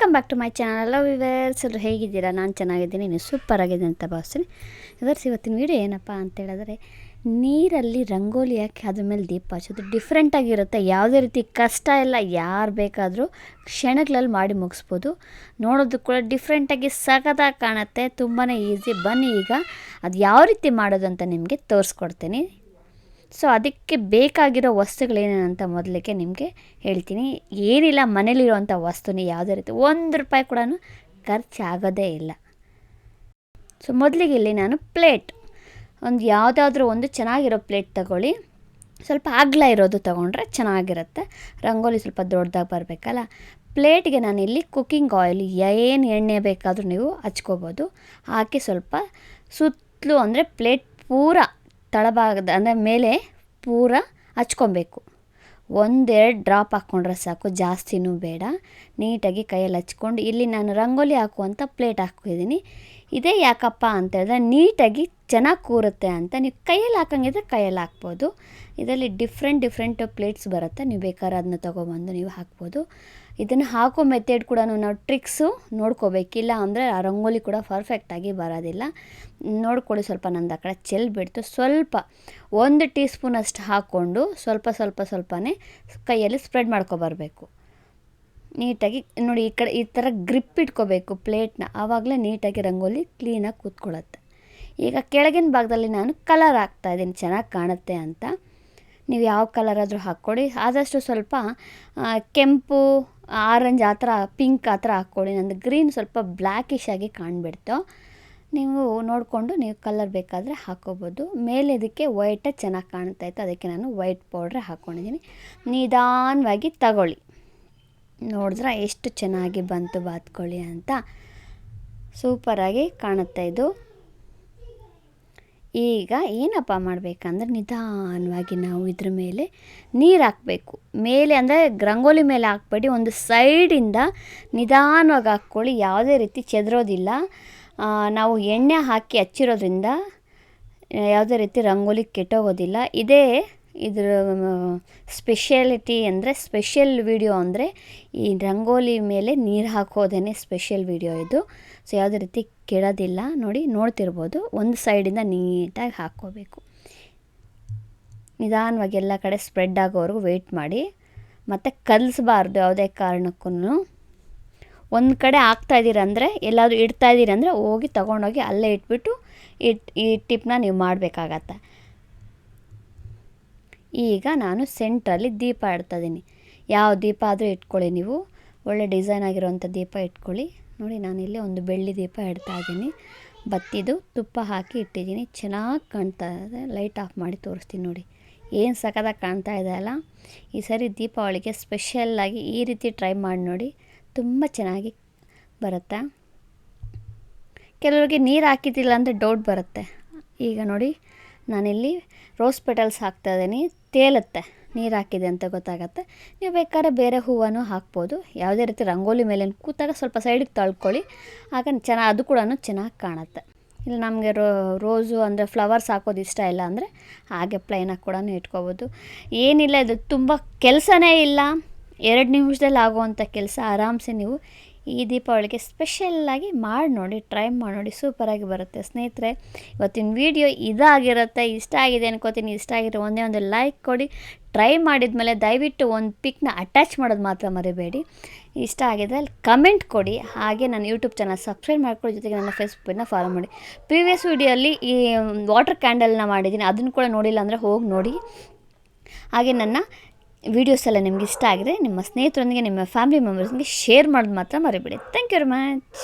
Welcome back to my channel. Hello viewers, ಎಲ್ಲರೂ ಹೇಗಿದ್ದೀರಾ? ನಾನು ಚೆನ್ನಾಗಿದ್ದೀನಿ, ನೀವು ಸೂಪರ್ ಆಗಿದೆ ಅಂತ ಭಾವಿಸ್ತೀನಿ. ವಿವರ್ಸ್, ಇವತ್ತಿನ ವೀಡಿಯೋ ಏನಪ್ಪ ಅಂತೇಳಿದ್ರೆ, ನೀರಲ್ಲಿ ರಂಗೋಲಿ ಹಾಕಿ ಅದ್ರ ಮೇಲೆ ದೀಪ ಹಚ್ಚೋದು ಡಿಫ್ರೆಂಟಾಗಿರುತ್ತೆ. ಯಾವುದೇ ರೀತಿ ಕಷ್ಟ ಇಲ್ಲ, ಯಾರು ಬೇಕಾದರೂ ಕ್ಷಣಗಳಲ್ಲಿ ಮಾಡಿ ಮುಗಿಸ್ಬೋದು. ನೋಡೋದು ಕೂಡ ಡಿಫ್ರೆಂಟಾಗಿ ಸಖತ್ತಾಗಿ ಕಾಣುತ್ತೆ, ತುಂಬಾ ಈಸಿ. ಬನ್ನಿ ಈಗ ಅದು ಯಾವ ರೀತಿ ಮಾಡೋದು ಅಂತ ನಿಮಗೆ ತೋರಿಸ್ಕೊಡ್ತೀನಿ. ಸೊ ಅದಕ್ಕೆ ಬೇಕಾಗಿರೋ ವಸ್ತುಗಳೇನೇನಂತ ಮೊದಲಿಗೆ ನಿಮಗೆ ಹೇಳ್ತೀನಿ. ಏನಿಲ್ಲ, ಮನೇಲಿರುವಂಥ ವಸ್ತುನೇ ಯಾವುದೇ ರೀತಿ ₹1 ಕೂಡ ಖರ್ಚಾಗೋದೇ ಇಲ್ಲ. ಸೊ ಮೊದಲಿಗೆ ಇಲ್ಲಿ ನಾನು ಪ್ಲೇಟ್, ಯಾವುದಾದ್ರೂ ಒಂದು ಚೆನ್ನಾಗಿರೋ ಪ್ಲೇಟ್ ತಗೊಳ್ಳಿ. ಸ್ವಲ್ಪ ಅಗಲ ಇರೋದು ತೊಗೊಂಡ್ರೆ ಚೆನ್ನಾಗಿರುತ್ತೆ. ರಂಗೋಲಿ ಸ್ವಲ್ಪ ದೊಡ್ಡದಾಗಿ ಬರಬೇಕಲ್ಲ. ಪ್ಲೇಟ್ಗೆ ನಾನಿಲ್ಲಿ ಕುಕ್ಕಿಂಗ್ ಆಯಿಲ್, ಏನು ಎಣ್ಣೆ ಬೇಕಾದರೂ ನೀವು ಹಚ್ಕೋಬೋದು. ಹಾಕಿ ಸ್ವಲ್ಪ ಸುತ್ತಲೂ ಅಂದರೆ ಪ್ಲೇಟ್ ಪೂರ ತಳಭಾಗದ ಅಂದರೆ ಮೇಲೆ ಪೂರ ಹಚ್ಕೊಬೇಕು. 1-2 ಡ್ರಾಪ್ ಹಾಕ್ಕೊಂಡ್ರೆ ಸಾಕು, ಜಾಸ್ತಿನೂ ಬೇಡ. ನೀಟಾಗಿ ಕೈಯಲ್ಲಿ ಹಚ್ಕೊಂಡು ಇಲ್ಲಿ ನಾನು ರಂಗೋಲಿ ಹಾಕುವಂಥ ಪ್ಲೇಟ್ ಹಾಕಿದ್ದೀನಿ. ಇದೇ ಯಾಕಪ್ಪ ಅಂತೇಳಿದ್ರೆ ನೀಟಾಗಿ ಚೆನ್ನಾಗಿ ಕೂರುತ್ತೆ ಅಂತ. ನೀವು ಕೈಯಲ್ಲಿ ಹಾಕಂಗಿದ್ರೆ ಕೈಯಲ್ಲಿ ಹಾಕ್ಬೋದು. ಇದರಲ್ಲಿ ಡಿಫ್ರೆಂಟ್ ಪ್ಲೇಟ್ಸ್ ಬರುತ್ತೆ, ನೀವು ಬೇಕಾದ್ರೆ ಅದನ್ನ ತೊಗೊಬಂದು ನೀವು ಹಾಕ್ಬೋದು. ಇದನ್ನು ಹಾಕೋ ಮೆಥಡ್ ಕೂಡ ನಾವು ಟ್ರಿಕ್ಸು ನೋಡ್ಕೋಬೇಕಿಲ್ಲ ಅಂದರೆ ಆ ರಂಗೋಲಿ ಕೂಡ ಪರ್ಫೆಕ್ಟಾಗಿ ಬರೋದಿಲ್ಲ. ನೋಡ್ಕೊಳ್ಳಿ, ಸ್ವಲ್ಪ ನಂದು ಆ ಕಡೆ ಚೆಲ್ಬಿಡ್ತು. ಸ್ವಲ್ಪ 1 ಟೀ ಸ್ಪೂನಷ್ಟು ಹಾಕ್ಕೊಂಡು ಸ್ವಲ್ಪನೇ ಕೈಯಲ್ಲಿ ಸ್ಪ್ರೆಡ್ ಮಾಡ್ಕೊಬರಬೇಕು. ನೀಟಾಗಿ ನೋಡಿ, ಈ ಕಡೆ ಈ ಥರ ಗ್ರಿಪ್ ಇಟ್ಕೋಬೇಕು ಪ್ಲೇಟ್ನ, ಆವಾಗಲೇ ನೀಟಾಗಿ ರಂಗೋಲಿ ಕ್ಲೀನಾಗಿ ಕೂತ್ಕೊಳ್ಳುತ್ತೆ. ಈಗ ಕೆಳಗಿನ ಭಾಗದಲ್ಲಿ ನಾನು ಕಲರ್ ಹಾಕ್ತಾಯಿದ್ದೀನಿ, ಚೆನ್ನಾಗಿ ಕಾಣುತ್ತೆ ಅಂತ. ನೀವು ಯಾವ ಕಲರ್ ಆದರೂ ಹಾಕ್ಕೊಳ್ಳಿ. ಆದಷ್ಟು ಸ್ವಲ್ಪ ಕೆಂಪು, ಆರೆಂಜ್ ಆ ಥರ, ಪಿಂಕ್ ಆ ಥರ ಹಾಕ್ಕೊಳ್ಳಿ. ನಂದು ಗ್ರೀನ್ ಸ್ವಲ್ಪ ಬ್ಲ್ಯಾಕಿಶ್ ಆಗಿ ಕಾಣಿಬಿಡ್ತು. ನೀವು ನೋಡಿಕೊಂಡು ನೀವು ಕಲರ್ ಬೇಕಾದರೆ ಹಾಕ್ಕೋಬೋದು. ಮೇಲೆ ಇದಕ್ಕೆ ವೈಟೇ ಚೆನ್ನಾಗಿ ಕಾಣ್ತಾಯಿತ್ತು, ಅದಕ್ಕೆ ನಾನು ವೈಟ್ ಪೌಡ್ರ್ ಹಾಕ್ಕೊಂಡಿದ್ದೀನಿ. ನಿಧಾನವಾಗಿ ತಗೊಳ್ಳಿ. ನೋಡಿದ್ರೆ ಎಷ್ಟು ಚೆನ್ನಾಗಿ ಬಂತು ಬಾತ್ಕೊಳ್ಳಿ ಅಂತ, ಸೂಪರಾಗಿ ಕಾಣುತ್ತೆ ಇದು. ಈಗ ಏನಪ್ಪ ಮಾಡಬೇಕಂದ್ರೆ, ನಿಧಾನವಾಗಿ ನಾವು ಇದ್ರ ಮೇಲೆ ನೀರು ಹಾಕಬೇಕು. ಮೇಲೆ ಅಂದರೆ ರಂಗೋಲಿ ಮೇಲೆ ಹಾಕ್ಬೇಡಿ, ಒಂದು ಸೈಡಿಂದ ನಿಧಾನವಾಗಿ ಹಾಕ್ಕೊಳ್ಳಿ. ಯಾವುದೇ ರೀತಿ ಚೆದರೋದಿಲ್ಲ. ನಾವು ಎಣ್ಣೆ ಹಾಕಿ ಹಚ್ಚಿರೋದ್ರಿಂದ ಯಾವುದೇ ರೀತಿ ರಂಗೋಲಿ ಕೆಟ್ಟೋಗೋದಿಲ್ಲ. ಇದ್ರ ಸ್ಪೆಷಾಲಿಟಿ ಅಂದರೆ, ಸ್ಪೆಷಲ್ ವಿಡಿಯೋ ಅಂದರೆ ಈ ರಂಗೋಲಿ ಮೇಲೆ ನೀರು ಹಾಕೋದೇ ಸ್ಪೆಷಲ್ ವಿಡಿಯೋ ಇದು. ಸೊ ಯಾವುದೇ ರೀತಿ ಕೆಡೋದಿಲ್ಲ. ನೋಡ್ತಿರ್ಬೋದು, ಒಂದು ಸೈಡಿಂದ ನೀಟಾಗಿ ಹಾಕ್ಕೋಬೇಕು. ನಿಧಾನವಾಗಿ ಎಲ್ಲ ಕಡೆ ಸ್ಪ್ರೆಡ್ ಆಗೋವರೆಗೂ ವೆಯ್ಟ್ ಮಾಡಿ. ಮತ್ತು ಕಲಿಸ್ಬಾರ್ದು ಯಾವುದೇ ಕಾರಣಕ್ಕೂ. ಒಂದು ಕಡೆ ಹಾಕ್ತಾಯಿದ್ದೀರಂದರೆ, ಎಲ್ಲಾದರೂ ಇಡ್ತಾಯಿದ್ದೀರಂದರೆ ಹೋಗಿ ತೊಗೊಂಡೋಗಿ ಅಲ್ಲೇ ಇಟ್ಬಿಟ್ಟು ಈ ಟಿಪ್ನ ನೀವು ಮಾಡಬೇಕಾಗತ್ತೆ. ಈಗ ನಾನು ಸೆಂಟ್ರಲ್ಲಿ ದೀಪ ಇಡ್ತಾಯಿದ್ದೀನಿ. ಯಾವ ದೀಪ ಆದರೂ ಇಟ್ಕೊಳ್ಳಿ, ನೀವು ಒಳ್ಳೆ ಡಿಸೈನ್ ಆಗಿರೋವಂಥ ದೀಪ ಇಟ್ಕೊಳ್ಳಿ. ನೋಡಿ, ನಾನಿಲ್ಲಿ ಒಂದು ಬೆಳ್ಳಿ ದೀಪ ಇಡ್ತಾಯಿದ್ದೀನಿ. ಬತ್ತಿದು ತುಪ್ಪ ಹಾಕಿ ಇಟ್ಟಿದ್ದೀನಿ, ಚೆನ್ನಾಗಿ ಕಾಣ್ತಾ ಇದೆ. ಲೈಟ್ ಆಫ್ ಮಾಡಿ ತೋರಿಸ್ತೀನಿ ನೋಡಿ, ಏನು ಸಖತ್ತಾಗಿ ಕಾಣ್ತಾ ಇದೆ ಅಲ್ಲ. ಈ ಸರಿ ದೀಪಾವಳಿಗೆ ಸ್ಪೆಷಲ್ಲಾಗಿ ಈ ರೀತಿ ಟ್ರೈ ಮಾಡಿ ನೋಡಿ, ತುಂಬ ಚೆನ್ನಾಗಿ ಬರುತ್ತೆ. ಕೆಲವರಿಗೆ ನೀರು ಹಾಕಿದ್ದಿಲ್ಲ ಅಂದರೆ ಡೌಟ್ ಬರುತ್ತೆ. ಈಗ ನೋಡಿ, ನಾನಿಲ್ಲಿ ರೋಸ್ ಪೆಟಲ್ಸ್ ಹಾಕ್ತಾಯಿದ್ದೀನಿ, ತೇಲುತ್ತೆ, ನೀರು ಹಾಕಿದೆ ಅಂತ ಗೊತ್ತಾಗತ್ತೆ. ನೀವು ಬೇಕಾದ್ರೆ ಬೇರೆ ಹೂವನ್ನು ಹಾಕ್ಬೋದು. ಯಾವುದೇ ರೀತಿ ರಂಗೋಲಿ ಮೇಲೆ ಕೂತಾಗ ಸ್ವಲ್ಪ ಸೈಡಿಗೆ ತಳ್ಕೊಳ್ಳಿ, ಆಗ ಅದು ಕೂಡ ಚೆನ್ನಾಗಿ ಕಾಣುತ್ತೆ. ಇಲ್ಲ ನಮಗೆ ರೋಸು ಅಂದರೆ ಫ್ಲವರ್ಸ್ ಹಾಕೋದು ಇಷ್ಟ ಇಲ್ಲ ಅಂದರೆ ಹಾಗೆ ಪ್ಲೈನಾಗಿ ಕೂಡ ಇಟ್ಕೋಬೋದು. ಏನಿಲ್ಲ, ಇದು ತುಂಬ ಕೆಲಸನೇ ಇಲ್ಲ, 2 ನಿಮಿಷದಲ್ಲಿ ಆಗುವಂಥ ಕೆಲಸ. ಆರಾಮ್ಸೆ ನೀವು ಈ ದೀಪಾವಳಿಗೆ ಸ್ಪೆಷಲ್ಲಾಗಿ ಮಾಡಿ ನೋಡಿ, ಟ್ರೈ ಮಾಡಿ ನೋಡಿ, ಸೂಪರಾಗಿ ಬರುತ್ತೆ. ಸ್ನೇಹಿತರೆ, ಇವತ್ತಿನ ವಿಡಿಯೋ ಇದಾಗಿರುತ್ತೆ. ಇಷ್ಟ ಆಗಿದೆ ಅನ್ಕೋತೀನಿ. ಇಷ್ಟ ಆಗಿರೋ ಒಂದೇ ಒಂದು ಲೈಕ್ ಕೊಡಿ. ಟ್ರೈ ಮಾಡಿದ್ಮೇಲೆ ದಯವಿಟ್ಟು ಒಂದು ಪಿಕ್ನ ಅಟ್ಯಾಚ್ ಮಾಡೋದು ಮಾತ್ರ ಮರಿಬೇಡಿ. ಇಷ್ಟ ಆಗಿದ್ರೆ ಅಲ್ಲಿ ಕಮೆಂಟ್ ಕೊಡಿ. ಹಾಗೆ ನನ್ನ ಯೂಟ್ಯೂಬ್ ಚಾನಲ್ ಸಬ್ಸ್ಕ್ರೈಬ್ ಮಾಡ್ಕೊಳ್ಳಿ, ಜೊತೆಗೆ ನನ್ನ ಫೇಸ್ಬುಕ್ಕನ್ನು ಫಾಲೋ ಮಾಡಿ. ಪ್ರೀವಿಯಸ್ ವಿಡಿಯೋಲ್ಲಿ ಈ ವಾಟರ್ ಕ್ಯಾಂಡಲ್ನ ಮಾಡಿದ್ದೀನಿ, ಅದನ್ನು ಕೂಡ ನೋಡಿಲ್ಲ ಅಂದರೆ ಹೋಗಿ ನೋಡಿ. ಹಾಗೆ ನನ್ನ ವಿಡಿಯೋಸ್ ಎಲ್ಲ ನಿಮ್ಗೆ ಇಷ್ಟ ಆಗಿದ್ರೆ ನಿಮ್ಮ ಸ್ನೇಹಿತರೊಂದಿಗೆ, ನಿಮ್ಮ ಫ್ಯಾಮಿಲಿ ಮೆಂಬರ್ಸ್ಗೆ ಶೇರ್ ಮಾಡೋದು ಮಾತ್ರ ಮರಿಬೇಡಿ. Thank you very much.